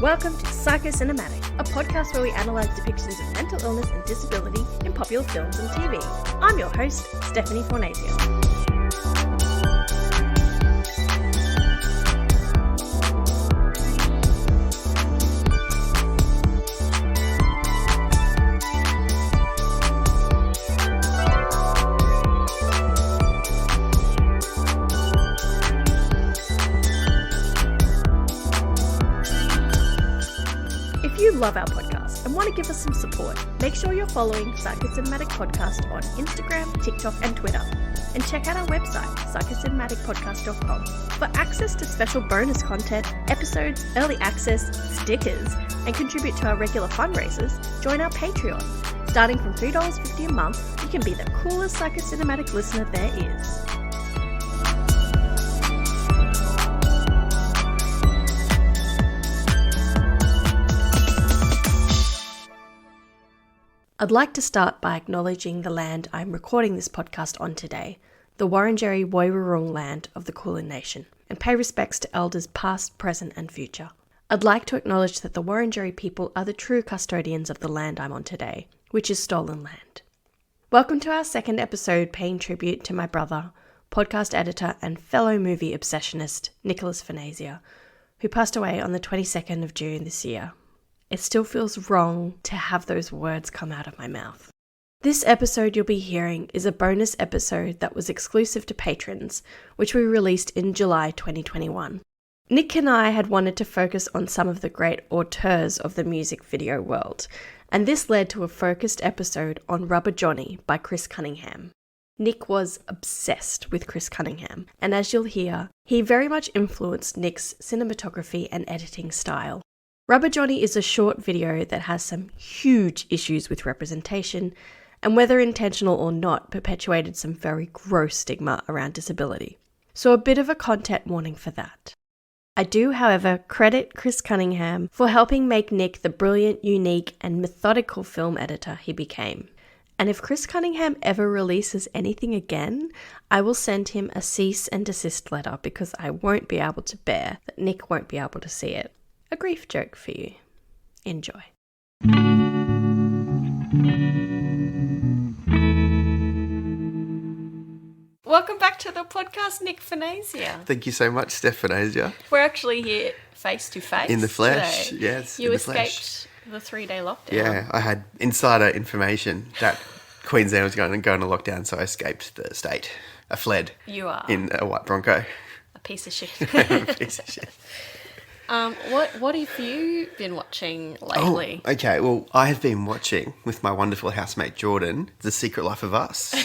Welcome to Psychocinematic, a podcast where we analyse depictions of mental illness and disability in popular films and TV. I'm your host, Stephanie Fornasier. If you love our podcast and want to give us some support, make sure you're following Psychocinematic Podcast on Instagram, TikTok and Twitter. And check out our website, psychocinematicpodcast.com. For access to special bonus content, episodes, early access, stickers, and contribute to our regular fundraisers, join our Patreon. Starting from $3.50 a month, you can be the coolest Psychocinematic listener there is. I'd like to start by acknowledging the land I'm recording this podcast on today, the Wurundjeri Woiwurrung land of the Kulin Nation, and pay respects to elders past, present and future. I'd like to acknowledge that the Wurundjeri people are the true custodians of the land I'm on today, which is stolen land. Welcome to our second episode paying tribute to my brother, podcast editor and fellow movie obsessionist Nic Fornasier, who passed away on the 22nd of June this year. It still feels wrong to have those words come out of my mouth. This episode you'll be hearing is a bonus episode that was exclusive to patrons, which we released in July 2021. Nic and I had wanted to focus on some of the great auteurs of the music video world, and this led to a focused episode on Rubber Johnny by Chris Cunningham. Nic was obsessed with Chris Cunningham, and as you'll hear, he very much influenced Nic's cinematography and editing style. Rubber Johnny is a short video that has some huge issues with representation and, whether intentional or not, perpetuated some very gross stigma around disability. So a bit of a content warning for that. I do, however, credit Chris Cunningham for helping make Nic the brilliant, unique and methodical film editor he became. And if Chris Cunningham ever releases anything again, I will send him a cease and desist letter because I won't be able to bear that Nic won't be able to see it. A grief joke for you. Enjoy. Welcome back to the podcast, Nic Fornasier. Thank you so much, Steph Fornasier. We're actually here face to face. In the flesh, today. yes. You in the escaped the 3-day lockdown. Yeah, I had insider information that Queensland was going to lockdown, so I escaped the state. I fled. You are. In a white Bronco. A piece of shit. A piece of shit. What have you been watching lately? Oh, okay, well, I have been watching with my wonderful housemate Jordan, The Secret Life of Us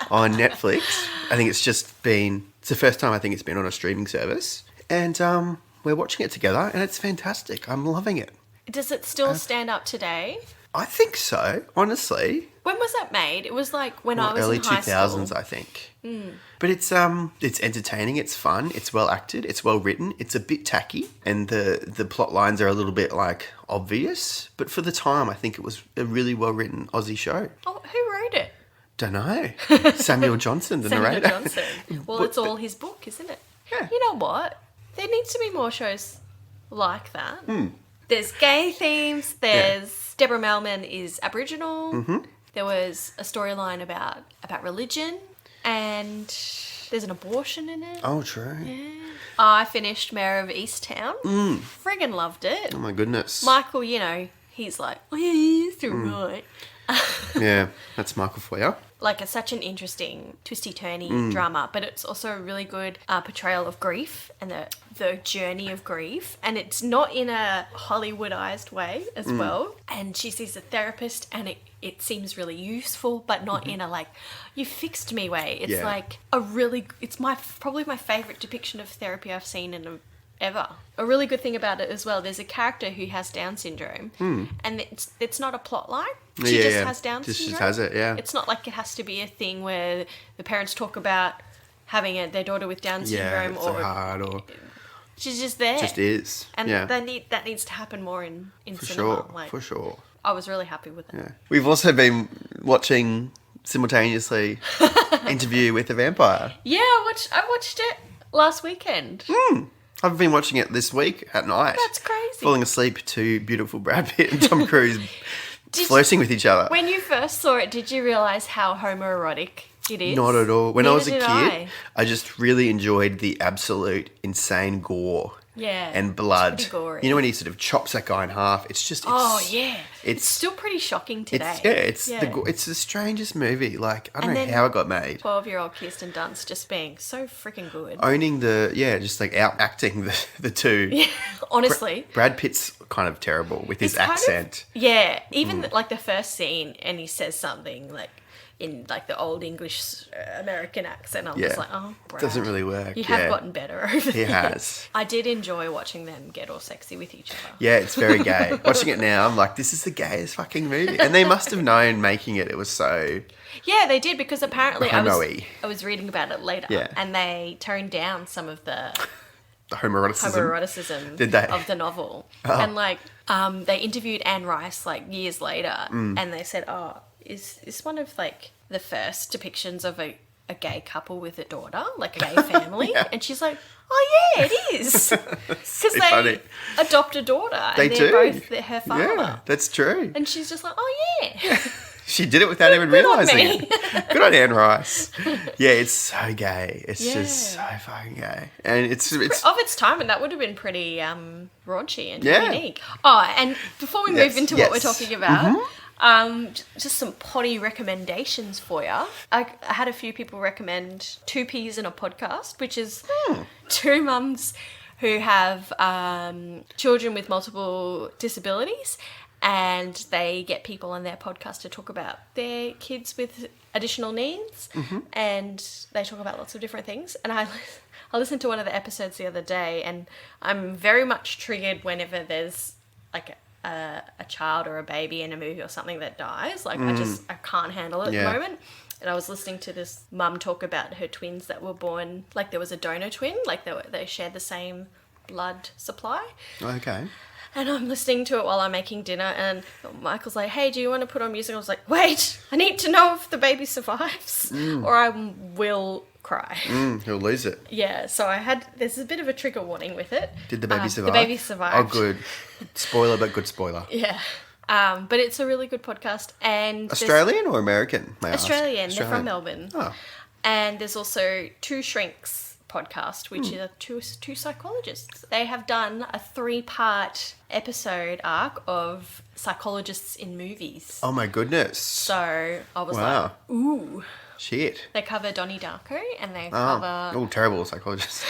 on Netflix. I think it's the first time I think it's been on a streaming service. And we're watching it together and it's fantastic. I'm loving it. Does it still stand up today? I think so, honestly. When was that made? It was like when I was early in high 2000s, school. I think. But it's entertaining, it's fun, it's well acted, it's well written, it's a bit tacky, and the plot lines are a little bit like obvious. But for the time, I think it was a really well written Aussie show. Oh, who wrote it? Don't know. Samuel Johnson, the narrator. Samuel Johnson. Well, it's all his book, isn't it? Yeah. You know what? There needs to be more shows like that. There's gay themes. There's Deborah Melman is Aboriginal. Mm-hmm. There was a storyline about religion, and there's an abortion in it. Oh, true. Yeah. I finished Mayor of Easttown. Friggin' loved it. Oh, my goodness. Michael, he's like, oh, yeah, he's so right. Yeah, that's Michael for you. Like, it's such an interesting, twisty-turny drama, but it's also a really good portrayal of grief and the journey of grief. And it's not in a Hollywoodized way as well. And she sees a therapist and it seems really useful, but not in a, like, you fixed me way. It's like it's probably my favourite depiction of therapy I've seen in ever. A really good thing about it as well, there's a character who has Down syndrome and it's not a plot line. She just has Down syndrome. She just has it, yeah. It's not like it has to be a thing where the parents talk about having their daughter with Down syndrome or hard or she's just there. Just is. And that needs to happen more in for cinema. Sure, for sure. I was really happy with it. Yeah. We've also been watching simultaneously Interview with the Vampire. Yeah, I watched it last weekend. I've been watching it this week at night. That's crazy. falling asleep to beautiful Brad Pitt and Tom Cruise flirting with each other. When you first saw it, did you realise how homoerotic it is? Not at all. When I was a Neither kid, did I just really enjoyed the absolute insane gore. Yeah. And blood. It's pretty gory. You know when he sort of chops that guy in half? It's just... It's still pretty shocking today. It's the strangest movie. Like, I don't know how it got made. 12-year-old Kirsten Dunst just being so freaking good. Owning just like out-acting the two. Yeah, honestly. Brad Pitt's kind of terrible with his accent. Even like the first scene and he says something like in like the old English American accent. I'm just like, oh, Brad. Doesn't really work. You have gotten better over there. He has. I did enjoy watching them get all sexy with each other. Yeah, it's very gay. Watching it now, I'm like, this is the gayest fucking movie. And they must have known making it was so... Yeah, they did, because apparently homo-y. I was reading about it later and they toned down some of the homoeroticism Did they? Of the novel. Oh. And like they interviewed Anne Rice like years later and they said, is this one of like the first depictions of a gay couple with a daughter, like a gay family? And she's like, oh yeah, it is. Because they adopt a daughter and they're both her father. Yeah, that's true. And she's just like, oh yeah. She did it without even realising it. Good on Anne Rice. Yeah, it's so gay. It's just so fucking gay. And it's of its time, and that would have been pretty raunchy and unique. Oh, and before we move into what we're talking about, just some potty recommendations for you. I had a few people recommend Two Peas in a Podcast, which is two mums who have children with multiple disabilities, and they get people on their podcast to talk about their kids with additional needs, and they talk about lots of different things. And I listened to one of the episodes the other day, and I'm very much triggered whenever there's like a child or a baby in a movie or something that dies. Like I can't handle it at the moment. And I was listening to this mum talk about her twins that were born, like there was a donor twin, like they shared the same blood supply. Okay. And I'm listening to it while I'm making dinner, and Michael's like, hey, do you want to put on music? I was like, wait, I need to know if the baby survives or I will cry. He'll lose it. Yeah, so there's a bit of a trigger warning with it. Did the baby survive? The baby survived. Oh, good. Spoiler, but good spoiler. Yeah. But it's a really good podcast. And Australian or American, may I ask? Australian. They're from Melbourne. Oh. And there's also Two Shrinks podcast, which is two psychologists. They have done a 3-part episode arc of psychologists in movies. Oh my goodness. So I was like, ooh. Shit. They cover Donnie Darko and they cover... Oh, terrible psychologist.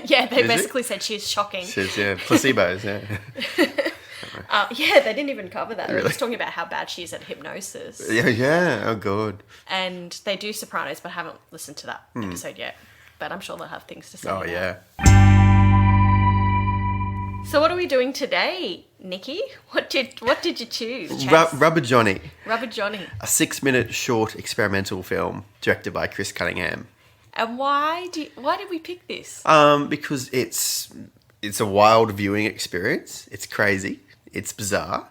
Yeah, they basically said she's shocking. She's, placebos, yeah, they didn't even cover that. Really? They're just talking about how bad she is at hypnosis. Yeah. Oh, God. And they do Sopranos, but I haven't listened to that episode yet. But I'm sure they'll have things to say. Oh, yeah. So what are we doing today, Nikki? What did you choose? Rubber Johnny. Rubber Johnny. A 6-minute short experimental film directed by Chris Cunningham. And why did we pick this? Because it's a wild viewing experience. It's crazy. It's bizarre.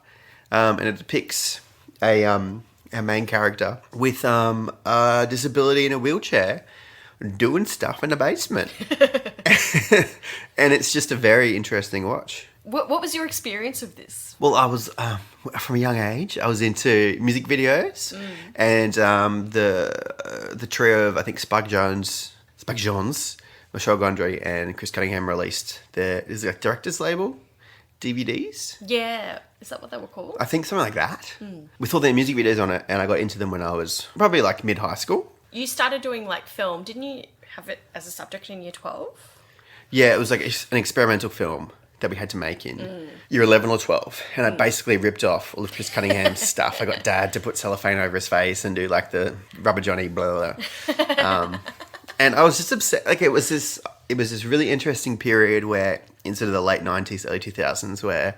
And it depicts a main character with a disability in a wheelchair doing stuff in the basement. And it's just a very interesting watch. What was your experience of this? Well, I was, from a young age, I was into music videos and the trio of, I think, Spike Jonze, Michel Gondry and Chris Cunningham released is it a director's label? DVDs? Yeah. Is that what they were called? I think something like that. With all their music videos on it, and I got into them when I was probably like mid-high school. You started doing like film, didn't you have it as a subject in year 12? Yeah, it was like an experimental film that we had to make in year 11 or 12. And I basically ripped off all of Chris Cunningham's stuff. I got Dad to put cellophane over his face and do like the Rubber Johnny blah, blah, blah. And I was just upset. Like it was this really interesting period where in sort of the late 90s, early 2000s where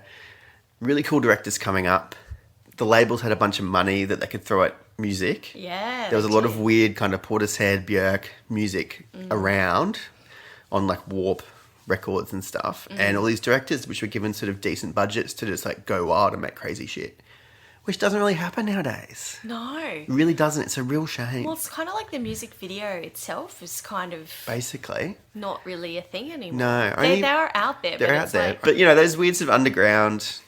really cool directors coming up. The labels had a bunch of money that they could throw at music. Yeah. There was a lot of weird kind of Portishead, Björk music around on like Warp records and stuff. And all these directors which were given sort of decent budgets to just like go wild and make crazy shit which doesn't really happen nowadays. No. It really doesn't. It's a real shame. Well, it's kind of like the music video itself is kind of basically not really a thing anymore. No. They are out there. They're out there. But, you know, those weird sort of underground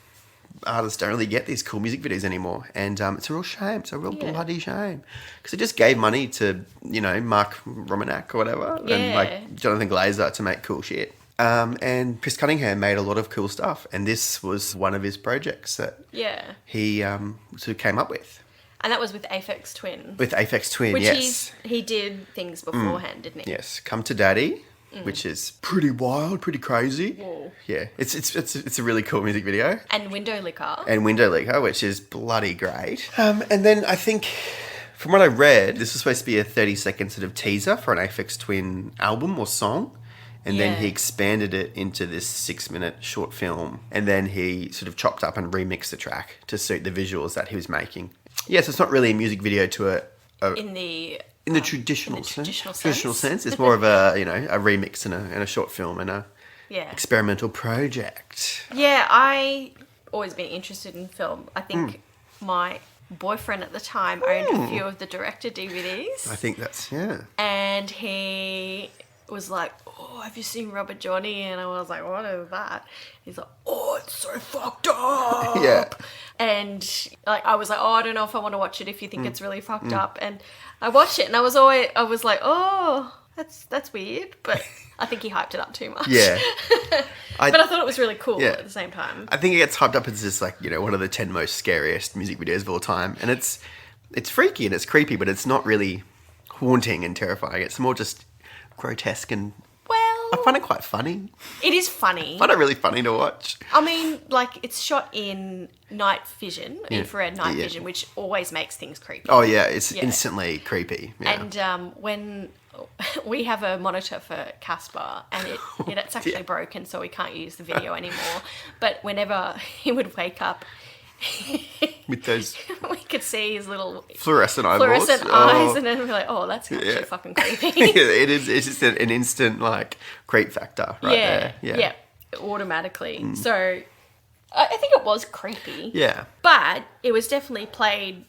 artists don't really get these cool music videos anymore. And it's a real shame. It's a real bloody shame. Because it just gave money to, you know, Mark Romanak or whatever. Yeah. And, like, Jonathan Glazer to make cool shit. And Chris Cunningham made a lot of cool stuff. And this was one of his projects that he sort of came up with. And that was with Aphex Twin. With Aphex Twin, which yes. he did things beforehand, didn't he? Yes. Come to Daddy, which is pretty wild, pretty crazy. Whoa. Yeah. It's a really cool music video. And Window Licker. And Window Licker, which is bloody great. And then I think, from what I read, this was supposed to be a 30-second sort of teaser for an Aphex Twin album or song. And then he expanded it into this 6-minute short film. And then he sort of chopped up and remixed the track to suit the visuals that he was making. Yes, it's not really a music video to in the traditional sense. Traditional sense. It's more of a, you know, a remix and a short film and a experimental project. Yeah, I always been interested in film. I think my boyfriend at the time owned a few of the director DVDs. I think that's, And he was like, oh, have you seen Rubber Johnny? And I was like, what is that? He's like, oh, it's so fucked up. Yeah. And like, I was like, oh, I don't know if I want to watch it if you think it's really fucked up. And I watched it and I was like, oh, that's weird. But I think he hyped it up too much. Yeah. But I thought it was really cool at the same time. I think it gets hyped up as just like, you know, one of the 10 most scariest music videos of all time. And it's freaky and it's creepy, but it's not really haunting and terrifying. It's more just grotesque and I find it quite funny. It is funny. I find it really funny to watch. I mean, like, it's shot in night vision, infrared night vision, which always makes things creepy. Oh, yeah. It's instantly creepy. Yeah. And when we have a monitor for Casper and it's actually broken, so we can't use the video anymore. But whenever he would wake up, with those we could see his little fluorescent eyes, and then we're like, oh, that's actually fucking creepy. It is. It's just an instant like creep factor right there. Yeah, automatically. So I think it was creepy. Yeah, but it was definitely played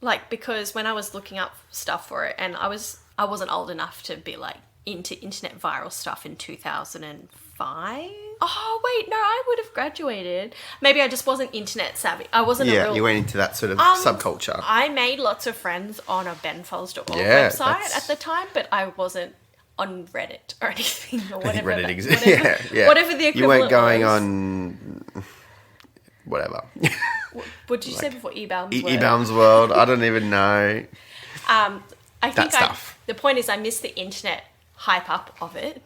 like, because when I was looking up stuff for it, and I wasn't old enough to be like into internet viral stuff in 2005. Oh, wait, no, I would have graduated. Maybe I just wasn't internet savvy. I wasn't a real... you went into that sort of subculture. I made lots of friends on a benfolds.org website at the time, but I wasn't on Reddit or anything or whatever. Reddit exists. Yeah. Whatever the equivalent You weren't going was. on... whatever. What did you say before? eBaum's World? eBaum's World. I don't even know. I think stuff. The point is I missed the internet hype up of it.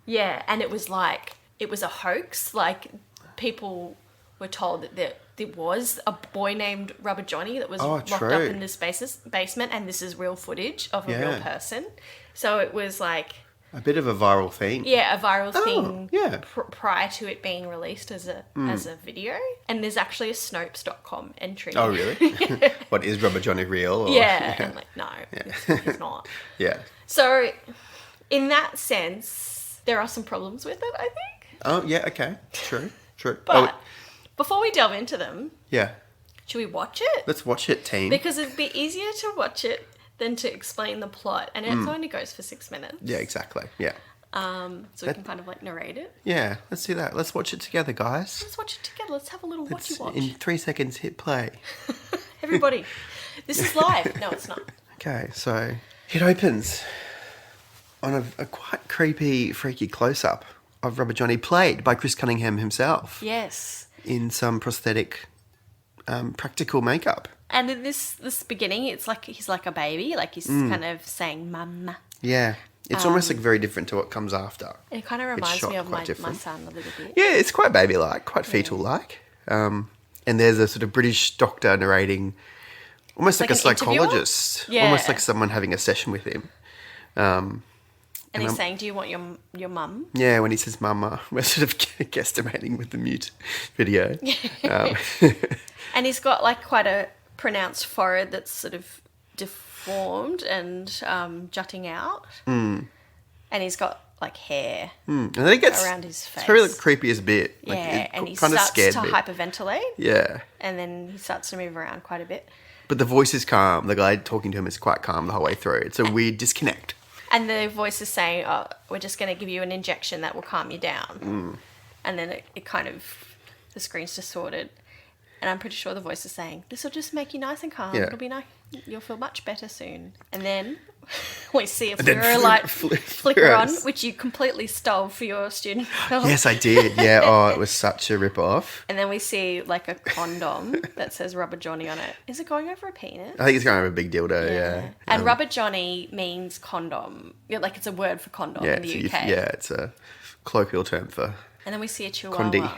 Yeah, and it was like... It was a hoax. Like, people were told that there was a boy named Rubber Johnny that was locked up in this basement, and this is real footage of a real person. So it was like... A bit of a viral thing. Yeah, a viral thing yeah. Prior to it being released as a video. And there's actually a Snopes.com entry. Oh, really? What, is Rubber Johnny real? Or... Yeah. And like, no, it's not. Yeah. So, in that sense, there are some problems with it, I think. Oh, yeah, okay. True. But before we delve into them, should we watch it? Let's watch it, team. Because it'd be easier to watch it than to explain the plot. And it only goes for 6 minutes. Yeah, exactly. Yeah. So we can kind of like narrate it. Yeah, let's do that. Let's watch it together, guys. Let's watch it together. Let's have a little watchy-watch. In 3 seconds, hit play. Everybody, this is live. No, it's not. Okay, so it opens on a quite creepy, freaky close-up of Rubber Johnny, played by Chris Cunningham himself. Yes. In some prosthetic, practical makeup. And in this beginning, it's like he's like a baby, like he's kind of saying "mama." Yeah, it's almost like very different to what comes after. It kind of reminds me of my son a little bit. Yeah, it's quite baby-like, quite fetal-like. And there's a sort of British doctor narrating, almost like a psychologist, almost like someone having a session with him. And he's saying, do you want your mum? Yeah, when he says mama, we're sort of guesstimating with the mute video. And he's got like quite a pronounced forehead that's sort of deformed and jutting out. And he's got like hair And then it gets around his face. It's probably the creepiest bit. Yeah, Like, and he kind of starts scared to me. hyperventilate. Yeah. And then he starts to move around quite a bit. But the voice is calm. The guy talking to him is quite calm the whole way through. It's a weird disconnect. And the voice is saying, oh, we're just going to give you an injection that will calm you down. And then it kind of, the screen's distorted. And I'm pretty sure the voice is saying, this will just make you nice and calm. Yeah. It'll be nice. You'll feel much better soon. And then we see a And then fluoro light flicker on, fluoresce. which you completely stole for your student film. Yes, I did. Yeah. Oh, it was such a rip-off. And then we see like a condom that says Rubber Johnny on it. Is it going over a penis? I think it's going to have a big dildo, yeah. And Rubber Johnny means condom. Yeah, like it's a word for condom in the UK. It's a colloquial term for And then we see a chihuahua. condi.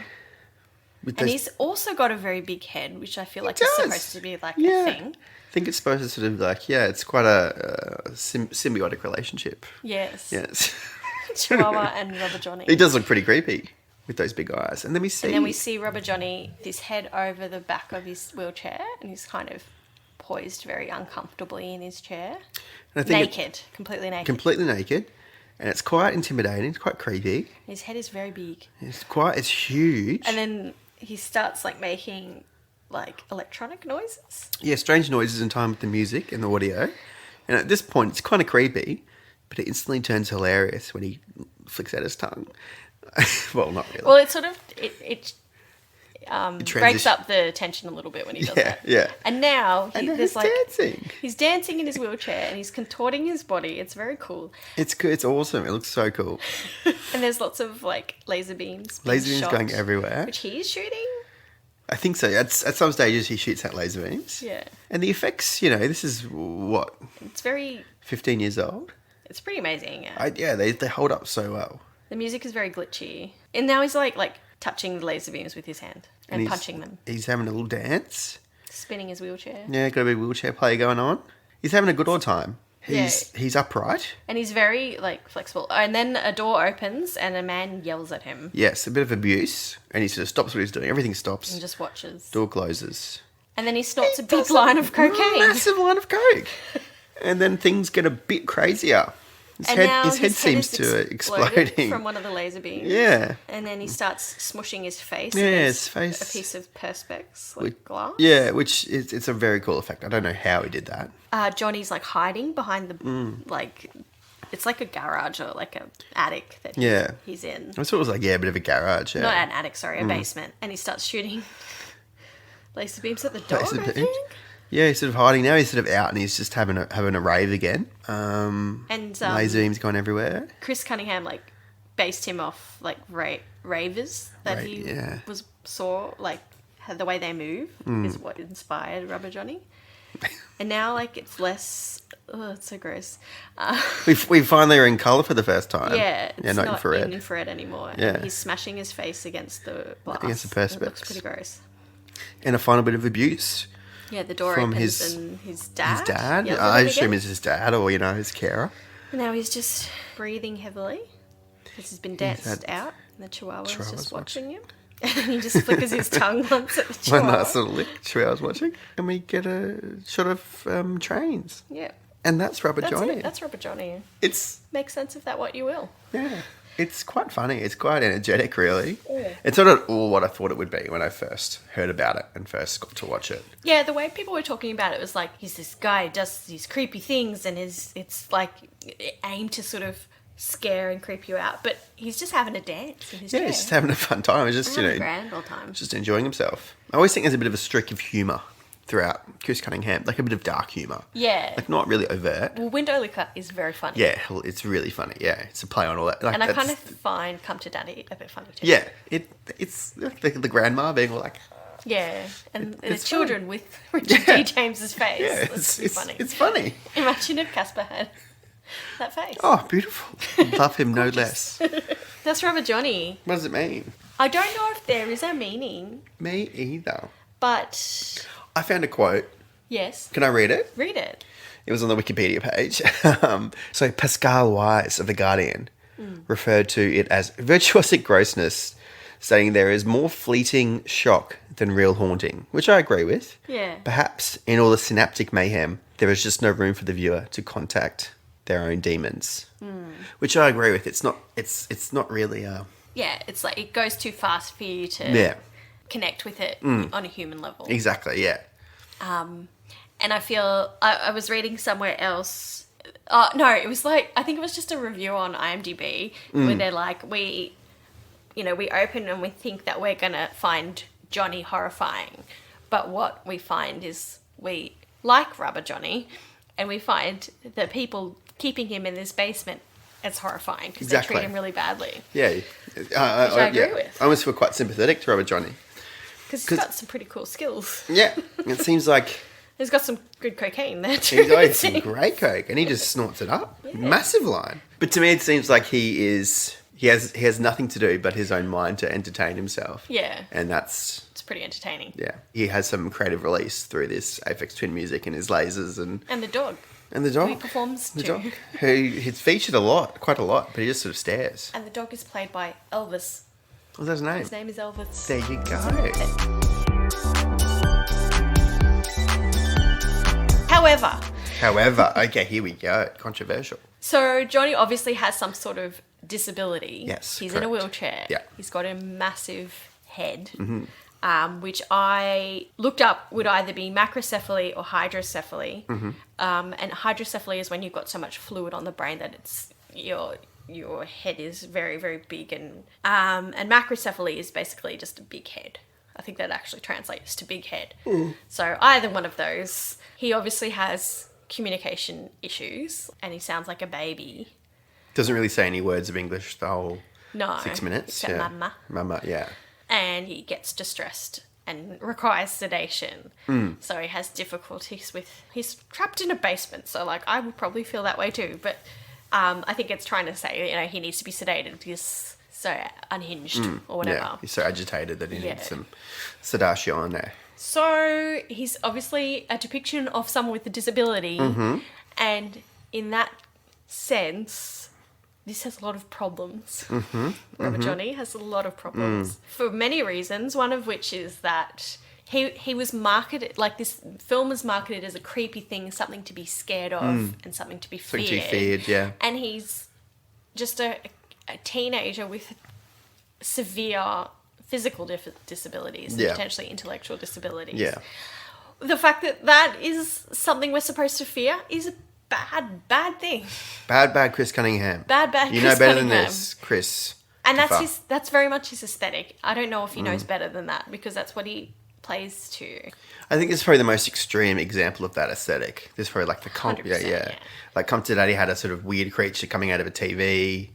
And he's also got a very big head, which I feel like is does. supposed to be like a Yeah. thing. I think it's supposed to sort of like, it's quite a symbiotic relationship. Yes. Yes. Chihuahua and Rubber Johnny. He does look pretty creepy with those big eyes. And then we see... Rubber Johnny, his head over the back of his wheelchair, and he's kind of poised very uncomfortably in his chair. And I think Naked. Completely naked. completely naked. And it's quite intimidating. It's quite creepy. His head is very big. It's huge. And then he starts like making like electronic noises. Yeah, strange noises in time with the music and the audio. And at this point, it's kind of creepy, but it instantly turns hilarious when he flicks out his tongue. Well, not really. Well, it sort of breaks transition- up the tension a little bit when he does Yeah, that. yeah. And now he's dancing. He's dancing in his wheelchair and he's contorting his body. It's very cool. It's good. It's awesome. It looks so cool. And there's lots of like laser beams. being Laser beams shot, going everywhere. which he is shooting. I think so. At some stages, he shoots out laser beams. Yeah. And the effects, this is what, It's very. 15 years old? It's pretty amazing. Yeah. They hold up so well. The music is very glitchy, and now he's like touching the laser beams with his hand and he's punching them, He's having a little dance. spinning his wheelchair. Yeah, got a big wheelchair play going on. He's having a good old time. He's upright. And he's very like flexible. And then a door opens and a man yells at him Yes, a bit of abuse, and he sort of stops what he's doing. Everything stops. and just watches. Door closes. And then he snorts a big line of cocaine. Massive line of coke. And then things get a bit crazier. His head seems is to exploded exploding. from one of the laser beams. Yeah. And then he starts smushing his face Yeah, against his face. a piece of perspex, like glass. Yeah, which it's a very cool effect. I don't know how he did that. Johnny's like hiding behind the like, it's like a garage or like a attic that he's in. I thought it was like a bit of a garage. Yeah. Not an attic, sorry, a basement. And he starts shooting laser beams at the dog, Laser I beams. think. Yeah, he's sort of hiding now. He's sort of out and he's just having a rave again. And Laser beams going everywhere. Chris Cunningham like based him off like ravers that he saw like had the way they move is what inspired Rubber Johnny. And now like it's less. Oh, it's so gross. We finally are in colour for the first time. Yeah, it's not not infrared. in infrared anymore. Yeah. He's smashing his face against the glass. Against the perspex. It looks pretty gross. And a final bit of abuse. Yeah, the door From opens his- and his dad. His dad? yells at I him assume again. it's his dad or, his carer. Now he's just breathing heavily because he's been danced out and the chihuahua's Chihuahua's just watching him. And he just flickers his tongue once at the One chihuahua. nice little lick. Chihuahua's watching. And we get a shot of trains. Yeah. And that's Rubber That's Johnny. it. That's Rubber Johnny. It's... Make sense of that what you will. Yeah. It's quite funny. It's quite energetic, really. Yeah. It's not at all what I thought it would be when I first heard about it and first got to watch it. Yeah, the way people were talking about it was like, he's this guy who does these creepy things and it's like aimed to sort of scare and creep you out. But he's just having a dance in his chair. He's just having a fun time. He's just, Having a grand old time. just enjoying himself. I always think there's a bit of a streak of humour throughout Chris Cunningham, like a bit of dark humour. Yeah. Like not really overt. Well, Window Licker is very funny. Yeah, it's really funny. Yeah, it's a play on all that. Like, And I that's- kind of find Come to Daddy a bit funny too. Yeah, it's the grandma being all like... Yeah, and the it's children with Richard D. James's face. Yeah, That's pretty funny. it's funny. Imagine if Casper had that face. Oh, beautiful. Love him no less. That's Rubber Johnny. What does it mean? I don't know if there is a meaning, Me either. but I found a quote. yes, Can I read it? read it. It was on the Wikipedia page. So Pascal Wise of The Guardian referred to it as virtuosic grossness, saying there is more fleeting shock than real haunting, which I agree with. Yeah. Perhaps in all the synaptic mayhem, there is just no room for the viewer to contact their own demons, which I agree with. It's not really Yeah, it's like it goes too fast for you to connect with it on a human level. Exactly, yeah. And I feel I was reading somewhere else. No, it was like I think it was just a review on IMDb where they're like we open and we think that we're gonna find Johnny horrifying, but what we find is we like Rubber Johnny, and we find the people keeping him in this basement as horrifying because they treat him really badly. Yeah, which I agree with. I almost feel quite sympathetic to Rubber Johnny because he's got some pretty cool skills. Yeah, it seems like he's got some good cocaine there too. He's got some great coke, and he just snorts it up. Yeah. Massive line. But to me, it seems like he has nothing to do but his own mind to entertain himself. Yeah, and it's pretty entertaining. Yeah, he has some creative release through this Aphex Twin music and his lasers and the dog. And the dog. Who he performs the too. Dog. He's featured quite a lot, but he just sort of stares. And the dog is played by Elvis. What's his name? His name is Elvis. There you go. However, okay, here we go. Controversial. So Johnny obviously has some sort of disability. Yes, he's correct. in a wheelchair. Yeah. He's got a massive head, which I looked up would either be macrocephaly or hydrocephaly. And hydrocephaly is when you've got so much fluid on the brain that it's your head is very, very big, and macrocephaly is basically just a big head. I think that actually translates to big head. So either one of those. He obviously has communication issues and he sounds like a baby. Doesn't really say any words of English the whole 6 minutes. Except yeah. mama. Mama, yeah. And he gets distressed and requires sedation. So he has difficulties he's trapped in a basement. So like I would probably feel that way too. But I think it's trying to say, he needs to be sedated because he's so unhinged or whatever. Yeah, he's so agitated that he needs some sedation on there. So he's obviously a depiction of someone with a disability. And in that sense, this has a lot of problems. Rubber Johnny has a lot of problems for many reasons, one of which is that he was marketed, like this film was marketed as a creepy thing, something to be scared of and something to be feared. Something to be feared, yeah. And he's just a teenager with severe physical disabilities and potentially intellectual disabilities. Yeah. The fact that is something we're supposed to fear is a bad thing. Bad Chris Cunningham. Bad Chris Cunningham. You know better than this, Chris. And that's very much his aesthetic. I don't know if he knows better than that because that's what he plays to. I think this is probably the most extreme example of that aesthetic. This is probably like the comp. Yeah. Like Come to Daddy had a sort of weird creature coming out of a TV.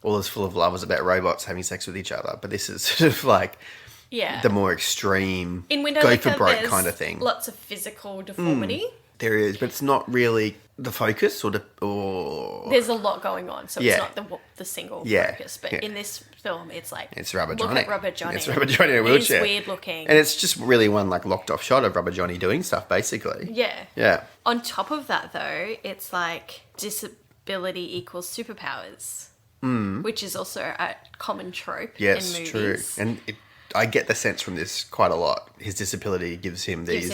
All is full of love was about robots having sex with each other. But this is sort of like the more extreme in Window go Liquor, for broke kind of thing. Lots of physical deformity. There is, but it's not really the focus or there's a lot going on, so it's not the single focus. But in this film, it's like it's Rubber look Johnny. At Rubber Johnny. It's Rubber Johnny in a wheelchair. He's weird looking, and it's just really one like locked off shot of Rubber Johnny doing stuff, basically. Yeah. On top of that, though, it's like disability equals superpowers, which is also a common trope in movies. Yes, true, and I get the sense from this quite a lot. His disability gives him these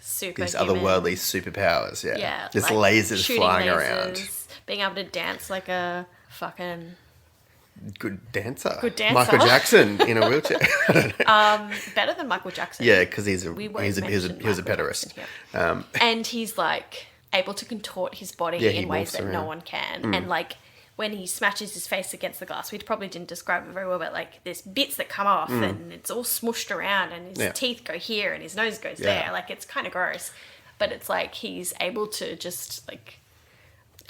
otherworldly superpowers. Yeah. There's like lasers flying around. Being able to dance like a fucking good dancer. Michael Jackson in a wheelchair. I don't know. Better than Michael Jackson. Yeah, because he was a pederast. And he's like able to contort his body in ways that no one can. And like when he smashes his face against the glass, we probably didn't describe it very well, but like there's bits that come off and it's all smushed around and his teeth go here and his nose goes there. Like it's kind of gross, but it's like he's able to just like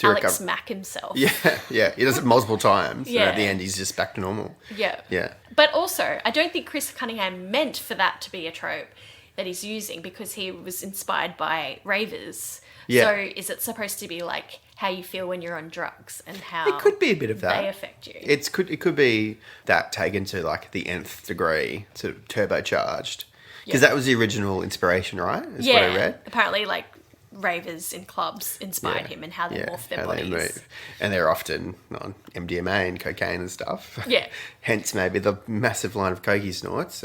Alex Mack himself. Yeah. He does it multiple times. And at the end, he's just back to normal. Yeah. But also, I don't think Chris Cunningham meant for that to be a trope that he's using because he was inspired by ravers. Yeah. So is it supposed to be like how you feel when you're on drugs and how it could be a bit of that they affect you? It could be that taken to like the nth degree, sort of turbocharged. Because that was the original inspiration, right? Is what I read. Apparently, like ravers in clubs inspired him and how they morph their bodies. They move. And they're often on MDMA and cocaine and stuff. Yeah. Hence maybe the massive line of coke he snorts.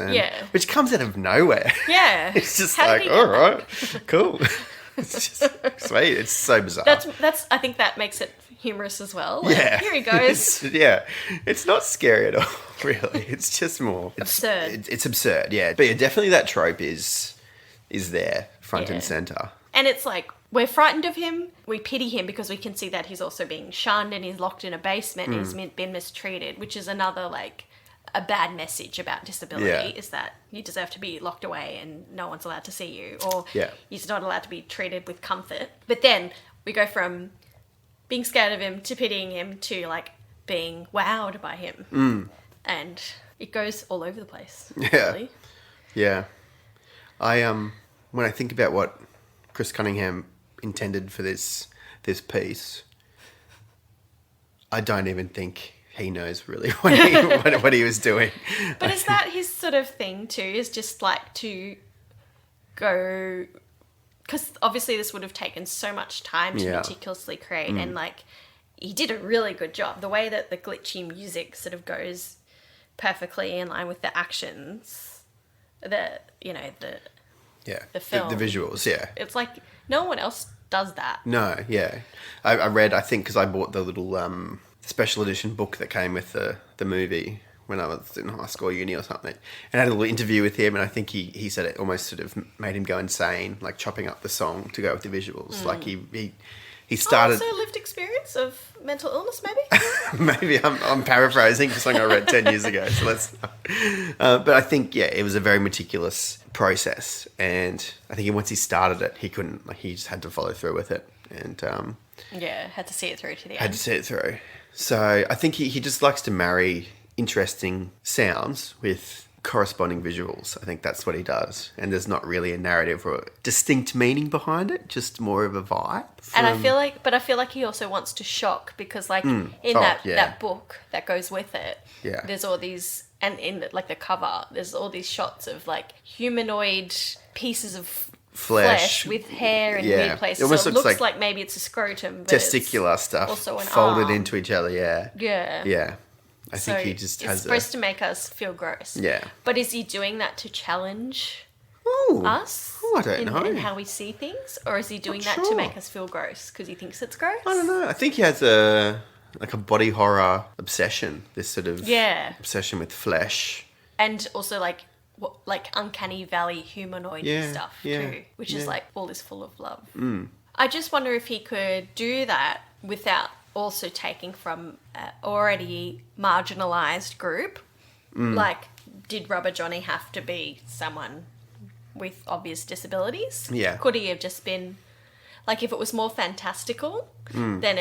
Which comes out of nowhere. Yeah. It's just like, all right, cool. It's just sweet. It's so bizarre. That's. I think that makes it humorous as well. Like, Yeah. here he goes. It's not scary at all, really. It's just more... Absurd. It's absurd, yeah. But yeah, definitely that trope is there, front and centre. And it's like, we're frightened of him. We pity him because we can see that he's also being shunned and he's locked in a basement and he's been mistreated, which is another, like, a bad message about disability is that you deserve to be locked away and no one's allowed to see you, or you're not allowed to be treated with comfort. But then we go from being scared of him to pitying him to, like, being wowed by him. And it goes all over the place. Really. Yeah. When I think about what Chris Cunningham intended for this piece, I don't even think he knows really what he was doing. But is that his sort of thing too? Is just like to go... Because obviously this would have taken so much time to meticulously create, and like he did a really good job. The way that the glitchy music sort of goes perfectly in line with the actions, the film, the visuals, It's like no one else does that. No, yeah. I read, I think, because I bought the little special edition book that came with the movie when I was in high school, uni or something, and I had a little interview with him, and I think he said it almost sort of made him go insane, like chopping up the song to go with the visuals. Like he started... Also lived experience of mental illness, maybe? Maybe I'm paraphrasing for something I read 10 years ago, so let's... but I think, it was a very meticulous process, and I think once he started it, he couldn't, like, he just had to follow through with it, and... had to see it through to the end. Had to see it through. So I think he just likes to marry interesting sounds with corresponding visuals. I think that's what he does. And there's not really a narrative or a distinct meaning behind it, just more of a vibe. And I feel like he also wants to shock, because like that book that goes with it, there's all these, and in like the cover, there's all these shots of like humanoid pieces of flesh with hair in weird places. So it looks like maybe it's a scrotum, but testicular stuff also an folded arm into each other. Yeah. I think he just has... It's supposed to make us feel gross. Yeah. But is he doing that to challenge us? I don't know. In how we see things? Or is he doing that to make us feel gross because he thinks it's gross? I don't know. I think he has a body horror obsession. This sort of obsession with flesh. And also like uncanny valley humanoid stuff too, which is like all is full of love. I just wonder if he could do that without also taking from an already marginalised group. Like, did Rubber Johnny have to be someone with obvious disabilities? Yeah. Could he have just been, like, if it was more fantastical, then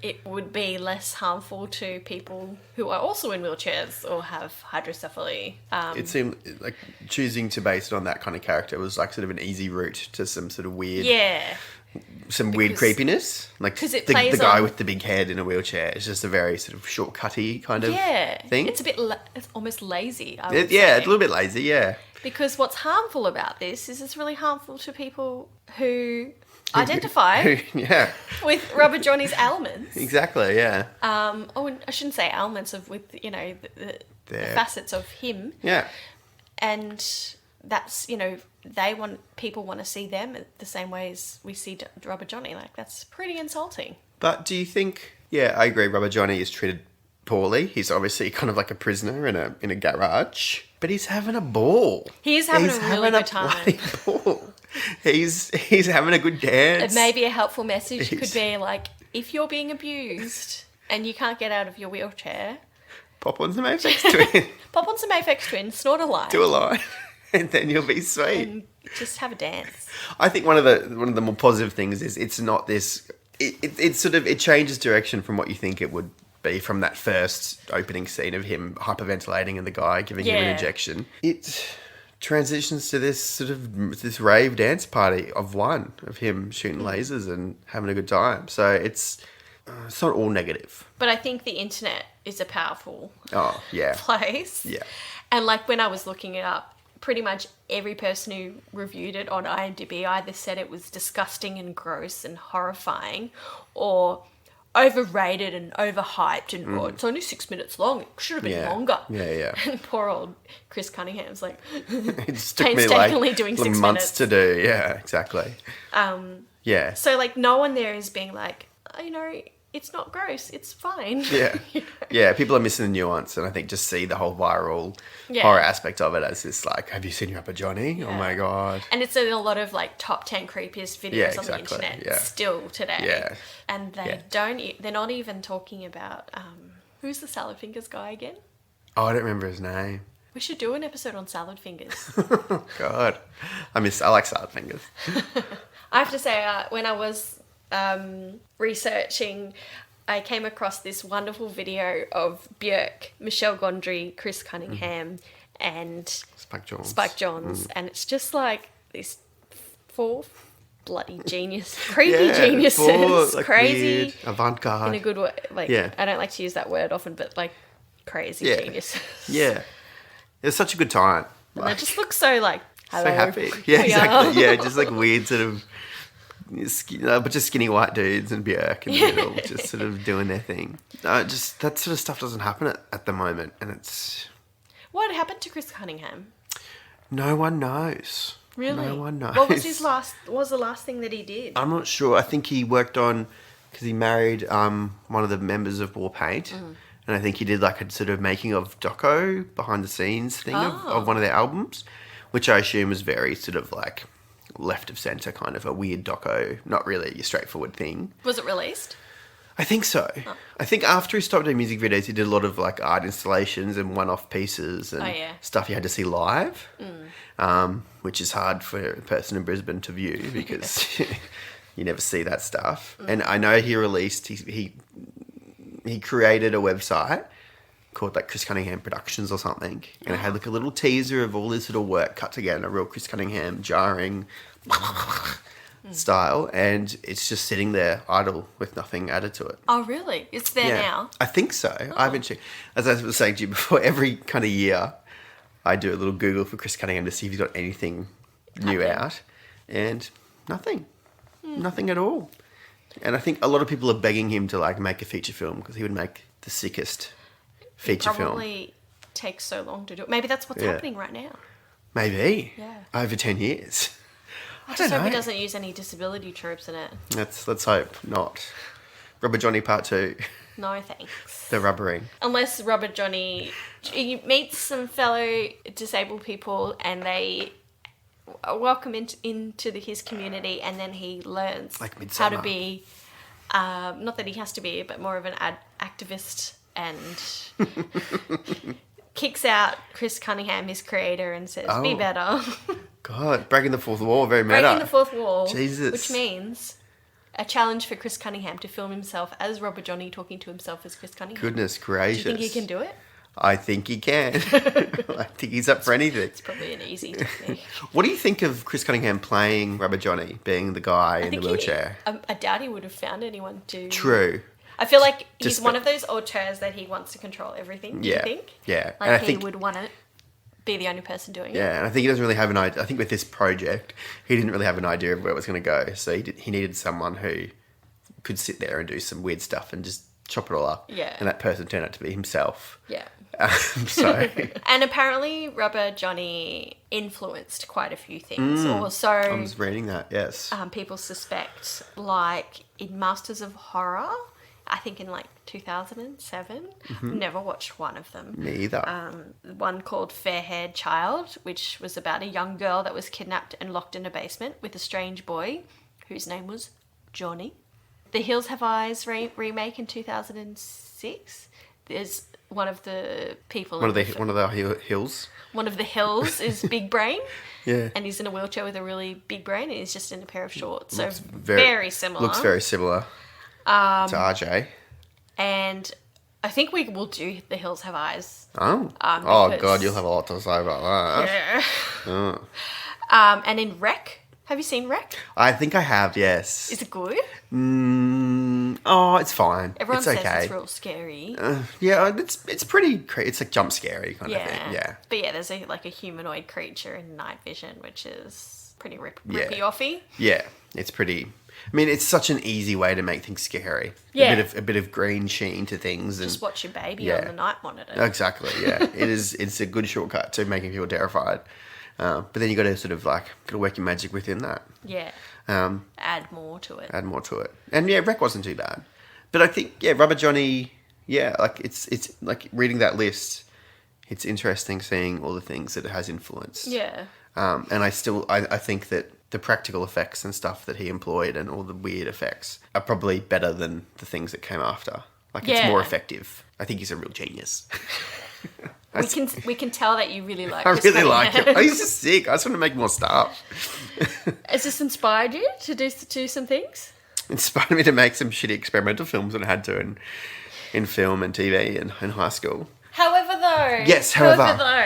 it would be less harmful to people who are also in wheelchairs or have hydrocephaly. It seemed like choosing to base it on that kind of character was like sort of an easy route to some sort of weird... weird creepiness. Like the guy with the big head in a wheelchair is just a very sort of shortcutty kind of thing. It's a bit... it's almost lazy, I say. would Yeah, it's a little bit lazy, yeah. Because what's harmful about this is it's really harmful to people who... identify with Rubber Johnny's ailments. Exactly, yeah. And I shouldn't say ailments with the facets of him. Yeah. And that's, people want to see them the same way as we see Rubber Johnny. Like, that's pretty insulting. But do you think... Yeah, I agree. Rubber Johnny is treated poorly. He's obviously kind of like a prisoner in a garage. But he's having a ball. He's having a really good time. Bloody ball. He's having a good dance. Maybe a helpful message could be like, if you're being abused and you can't get out of your wheelchair... Pop on some Aphex Twin. Pop on some Aphex Twin, snort a line. Do a line. And then you'll be sweet. And just have a dance. I think one of the more positive things is it's not this... It changes direction from what you think it would be from that first opening scene of him hyperventilating and the guy giving him an injection. It transitions to this rave dance party of him shooting lasers and having a good time. So it's not all negative. But I think the internet is a powerful place. Yeah. And like when I was looking it up, pretty much every person who reviewed it on IMDb either said it was disgusting and gross and horrifying, or overrated and overhyped and it's only 6 minutes long. It should have been longer. Yeah. And poor old Chris Cunningham's like it took me like doing 6 minutes. months to do. Yeah, exactly. So like no one there is being like, it's not gross. It's fine. Yeah. Yeah, people are missing the nuance, and I think just see the whole viral Yeah. horror aspect of it as this, like, have you seen Rapper Johnny? Oh Yeah. my God. And it's in a lot of like top 10 creepiest videos Yeah, on the exactly. internet Yeah. still today. Yeah. And they they're not even talking about, who's the salad fingers guy again? Oh, I don't remember his name. We should do an episode on salad fingers. God. I like salad fingers. I have to say, when I was researching, I came across this wonderful video of Björk, Michelle Gondry, Chris Cunningham, and Spike Jonze. and it's just like these 4 bloody creepy geniuses, 4, like, crazy, weird, avant-garde. in a good way. Like, Yeah. I don't like to use that word often, but like crazy Yeah. geniuses. Yeah. It was such a good time. And they just look so like, hello, so happy. Yeah, we are. exactly. Yeah, just like weird sort of, but just skinny white dudes and Björk in the middle, just sort of doing their thing. Just that sort of stuff doesn't happen at the moment, and it's... What happened to Chris Cunningham? No one knows. Really? No one knows. What was the last thing that he did? I'm not sure. I think he worked on, because he married one of the members of War Paint, and I think he did like a sort of making of doco behind the scenes thing of one of their albums, which I assume was very sort of like left of centre, kind of a weird doco, not really a straightforward thing. Was it released? I think so. I think after he stopped doing music videos, he did a lot of like art installations and one-off pieces and stuff you had to see live, which is hard for a person in Brisbane to view because you never see that stuff. And I know he released, he created a website called like Chris Cunningham Productions or something, and it had like a little teaser of all this little work cut together in a real Chris Cunningham jarring style, and it's just sitting there idle with nothing added to it. Oh, really? It's there now? I think so. I haven't checked. As I was saying to you before, every kind of year I do a little Google for Chris Cunningham to see if he's got anything new out, and nothing. Nothing at all. And I think a lot of people are begging him to like make a feature film because he would make the sickest feature film. Probably takes so long to do it. Maybe that's what's happening right now. Maybe. Yeah. Over 10 years. I Just don't hope know. he doesn't use any disability tropes in it. Let's hope not. Rubber Johnny Part 2. No thanks. The rubbering. Unless Robert Johnny he meets some fellow disabled people and they welcome into his community, and then he learns Like how to Midsommar. be, not that he has to be, but more of an activist, and kicks out Chris Cunningham, his creator, and says, be better. God, breaking the fourth wall, very meta. Breaking the fourth wall. Jesus. Which means a challenge for Chris Cunningham to film himself as Robert Johnny talking to himself as Chris Cunningham. Goodness Do gracious. you think he can do it? I think he can. I think he's up for anything. It's probably an easy technique. What do you think of Chris Cunningham playing Rubber Johnny, being the guy in the wheelchair? I doubt he would have found anyone to... True. I feel like he's Just one of those auteurs that he wants to control everything, do you Yeah. think? Yeah. Like And I he think- would want to be the only person doing it. Yeah, and I think he doesn't really have an idea. I think with this project, he didn't really have an idea of where it was going to go. So he needed someone who could sit there and do some weird stuff and just chop it all up. Yeah. And that person turned out to be himself. Yeah. So, And apparently Rubber Johnny influenced quite a few things. Or so I was reading that, yes. people suspect, like in Masters of Horror, I think in like 2007. Never watched one of them. Me either. One called Fair-Haired Child, which was about a young girl that was kidnapped and locked in a basement with a strange boy whose name was Johnny. The Hills Have Eyes remake in 2006. There's one of the people... one of the hills. One of the hills is Big Brain. Yeah. And he's in a wheelchair with a really big brain, and he's just in a pair of shorts. So Looks very similar. Looks very similar to RJ. And I think we will do The Hills Have Eyes. Oh. Because- God, you'll have a lot to say about that. Yeah. Oh. And in Wreck, have you seen Wreck? I think I have, yes. Is it good? It's fine. Everyone it's says okay. it's real scary. Yeah, it's pretty. It's like jump scary kind of thing. Yeah. But yeah, there's a humanoid creature in night vision, which is pretty Yeah. rippy-offy. Yeah, it's pretty. I mean, it's such an easy way to make things scary. Yeah. A bit of green sheen to things, and Just watch your baby Yeah. on the night monitor. exactly. Yeah, it is. It's a good shortcut to making people terrified. But then you got to sort of got to work your magic within that. Yeah. Add Add more to it. more to it, and yeah, Wreck wasn't too bad. But I think, Rubber Johnny, like it's like reading that list, it's interesting seeing all the things that it has influenced. Yeah. And I think that the practical effects and stuff that he employed and all the weird effects are probably better than the things that came after. Like, it's more effective. I think he's a real genius. We can tell that you really like I Chris really like Cunningham. him. He's just sick. I just want to make more stuff. Has this inspired you to do some things? Inspired me to make some shitty experimental films that I had to in film and TV in high school. However, though. Yes, however.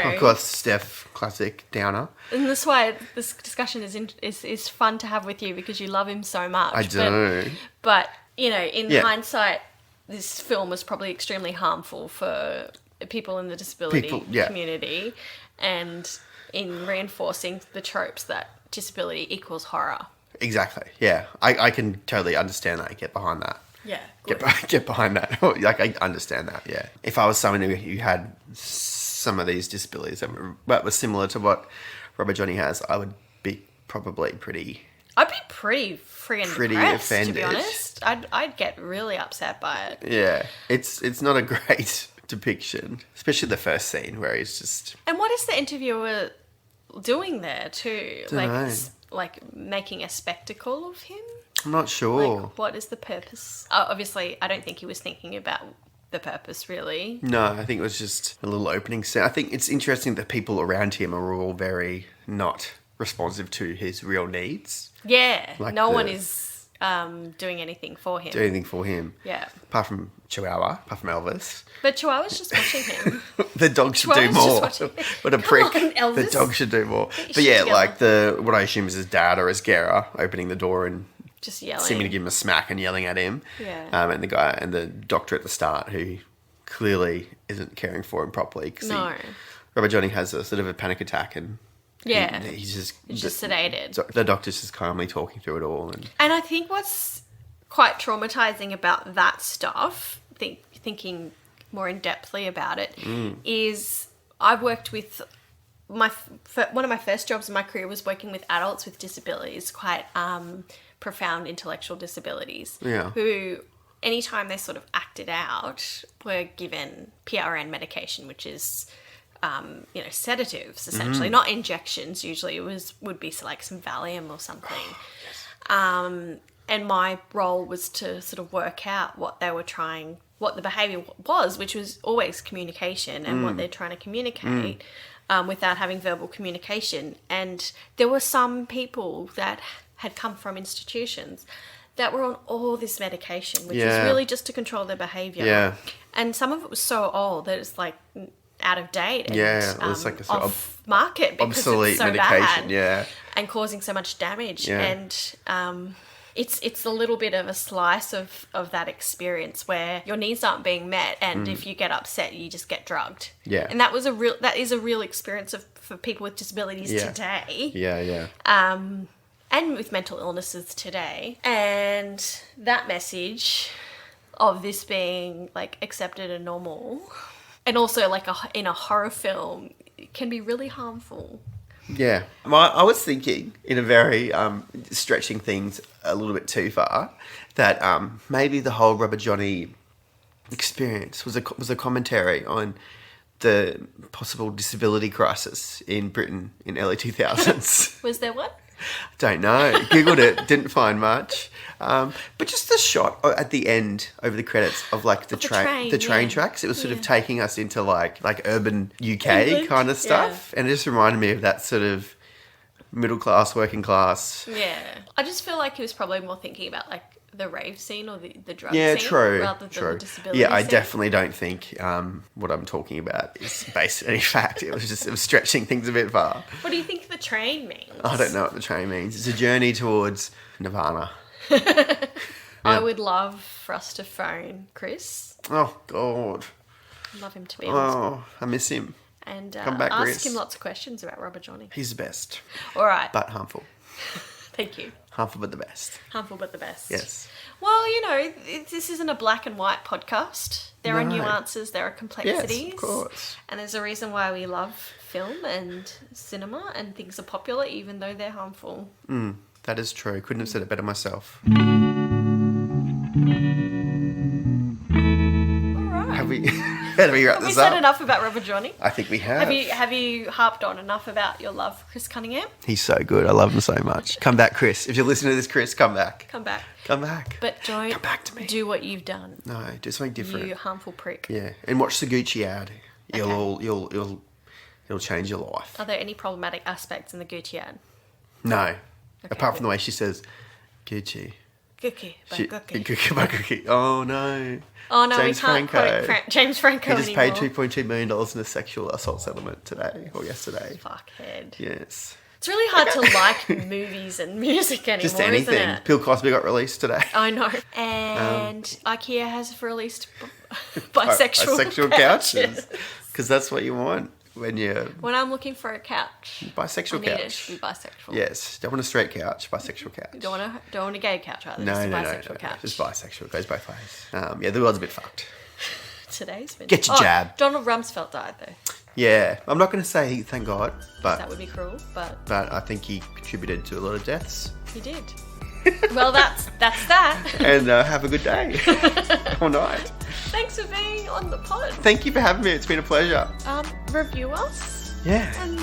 Of course, Steph, classic downer. And that's why this discussion is fun to have with you, because you love him so much. I do. But in hindsight, this film was probably extremely harmful for people in the disability community, and in reinforcing the tropes that disability equals horror. Exactly. Yeah, I can totally understand that. I get behind that. Yeah. Get behind that. Like, I understand that. Yeah. If I was someone who had some of these disabilities that were similar to what Robert Johnny has, I would be probably pretty. I'd be pretty depressed, offended. to be honest. I'd get really upset by it. Yeah, it's not a great depiction, especially the first scene where he's just. And what is the interviewer doing there too? Like making a spectacle of him? I'm not sure. Like, what is the purpose? Obviously, I don't think he was thinking about the purpose, really. No, I think it was just a little opening scene. I think it's interesting that people around him are all very not responsive to his real needs. Yeah, like no one is doing anything for him. Yeah. Apart from Chihuahua, apart from Elvis. But Chihuahua's just watching him. The dog should do more. What a prick. On, the dog should do more. But yeah, like what I assume is his dad or his Gera opening the door and just yelling. Seeming to give him a smack and yelling at him. Yeah. And the doctor at the start who clearly isn't caring for him properly. No. Robert Johnny has a sort of a panic attack and he's just sedated. So the doctor's just calmly talking through it all. And I think what's quite traumatizing about that stuff, thinking more in depthly about it, is I've worked with one of my first jobs in my career was working with adults with disabilities, quite profound intellectual disabilities, who anytime they sort of acted out were given PRN medication, which is sedatives essentially, not injections. Usually it would be like some Valium or something. And my role was to sort of work out what the behaviour was, which was always communication and what they're trying to communicate without having verbal communication. And there were some people that had come from institutions that were on all this medication, which was really just to control their behaviour. Yeah. And some of it was so old that it's like out of date and it was like a sort off market because obsolete it's so medication, bad and causing so much damage. And it's a little bit of a slice of that experience where your needs aren't being met, and if you get upset, you just get drugged. Yeah. And that is a real experience for people with disabilities today. Yeah. And with mental illnesses today. And that message of this being like accepted and normal, and also like in a horror film, can be really harmful. Yeah. I was thinking, in a very stretching things a little bit too far, that maybe the whole Robert Johnny experience was a commentary on the possible disability crisis in Britain in early 2000s. Was there one? Don't know. Googled it, didn't find much. But just the shot at the end over the credits of like the train tracks, it was sort of taking us into like urban UK England, kind of stuff, and it just reminded me of that sort of middle class, working class. Yeah, I just feel like he was probably more thinking about like the rave scene or the drug scene rather than the disability I scene. definitely don't think what I'm talking about is based on any fact. It was stretching things a bit far. What do you think the train means? I don't know what the train means. It's a journey towards Nirvana. I would love for us to phone Chris. Oh, God. I'd love him to be on. Oh, I miss him. And Come back, ask Chris. him lots of questions about Robert Johnny. He's the best. All right. But harmful. Thank you. Harmful but the best. Harmful but the best. Yes. Well, this isn't a black and white podcast. There are nuances, there are complexities. Yes, of course. And there's a reason why we love film and cinema, and things are popular even though they're harmful. That is true. Couldn't have said it better myself. Better we wrap Have we this said up. enough about Robert Johnny? I think we have. Have you harped on enough about your love for Chris Cunningham? He's so good. I love him so much. Come back, Chris. If you're listening to this, Chris, come back. Come back. Come back. But don't Come back to me. do what you've done. No, do something different. You harmful prick. Yeah, and watch the Gucci ad. Okay. It'll change your life. Are there any problematic aspects in the Gucci ad? No, apart from the way she says Gucci. Gucci. Gucci. Oh no. Oh no, James we can't Franco. quote James Franco He just anymore. paid $2.2 million in a sexual assault settlement today or yesterday. Fuckhead. Yes. It's really hard to like movies and music anymore, Just anything. isn't it? Bill Cosby got released today. I know. And IKEA has released bisexual Bisexual couches. Because that's what you want when you're When I'm looking for a couch, bisexual I need it couch. to be bisexual. Yes. Don't want a straight couch, bisexual couch. Don't want a gay couch either. No, just a no, bisexual couch. Just bisexual. It goes both ways. Yeah, the world's a bit fucked. Today's been. Get your jab. Donald Rumsfeld died though. Yeah. I'm not going to say thank God, That but would be cruel, but I think he contributed to a lot of deaths. he did. Well, that's that. And have a good day or night. Thanks for being on the pod. Thank you for having me. It's been a pleasure. Review us Yeah. and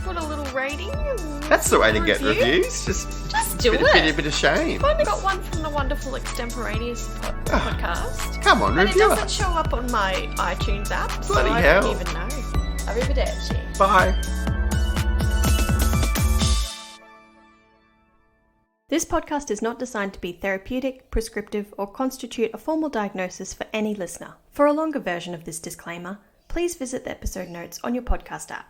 put a little rating. And That's the way to get review. reviews. Just do a it. bit of shame. I've only got one from the wonderful Extemporaneous podcast. Come on, And it review doesn't us. show up on my iTunes app, so Bloody I hell. don't even know. Arrivederci. Bye. This podcast is not designed to be therapeutic, prescriptive, or constitute a formal diagnosis for any listener. For a longer version of this disclaimer, please visit the episode notes on your podcast app.